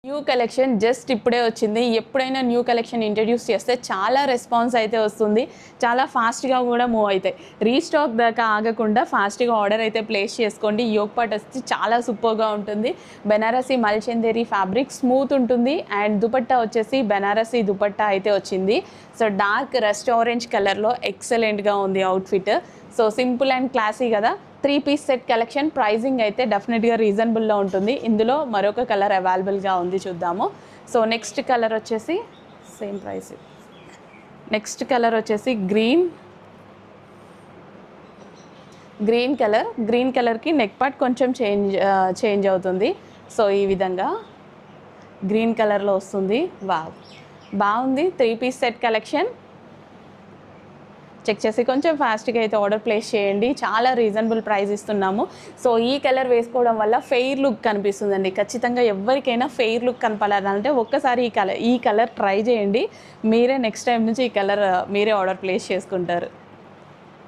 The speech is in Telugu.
న్యూ కలెక్షన్ జస్ట్ ఇప్పుడే వచ్చింది. ఎప్పుడైనా న్యూ కలెక్షన్ ఇంట్రడ్యూస్ చేస్తే చాలా రెస్పాన్స్ అయితే వస్తుంది, చాలా ఫాస్ట్గా కూడా మూవ్ అవుతాయి. రీస్టాక్ దాకా ఆగకుండా ఫాస్ట్గా ఆర్డర్ అయితే ప్లేస్ చేసుకోండి. యోగ్ పార్ట్ వచ్చి చాలా సూపర్గా ఉంటుంది. బెనారసీ మల్చందేరి ఫ్యాబ్రిక్ స్మూత్ ఉంటుంది అండ్ దుపట్టా వచ్చేసి బెనారసీ దుపట్టా అయితే వచ్చింది. సో డార్క్ రస్ట్ ఆరెంజ్ కలర్లో ఎక్సలెంట్గా ఉంది outfit. So simple and classy కదా. 3 పీస్ సెట్ కలెక్షన్. ప్రైజింగ్ అయితే డెఫినెట్గా రీజనబుల్లో ఉంటుంది. ఇందులో మరొక కలర్ అవైలబుల్గా ఉంది, చూద్దాము. సో నెక్స్ట్ కలర్ వచ్చేసి సేమ్ ప్రైస్. నెక్స్ట్ కలర్ వచ్చేసి గ్రీన్ కలర్కి నెక్ పార్ట్ కొంచెం చేంజ్ అవుతుంది. సో ఈ విధంగా గ్రీన్ కలర్లో వస్తుంది. వావ్, బాగుంది. 3 పీస్ సెట్ కలెక్షన్. చెక్ చేసి కొంచెం ఫాస్ట్గా అయితే ఆర్డర్ ప్లేస్ చేయండి. చాలా రీజనబుల్ ప్రైస్ ఇస్తున్నాము. సో ఈ కలర్ వేసుకోవడం వల్ల ఫెయిర్ లుక్ కనిపిస్తుందండి. ఖచ్చితంగా ఎవరికైనా ఫెయిర్ లుక్ కనపడాలంటే ఒక్కసారి ఈ కలర్ ట్రై చేయండి. మీరే నెక్స్ట్ టైం నుంచి ఈ కలర్ మీరే ఆర్డర్ ప్లేస్ చేసుకుంటారు.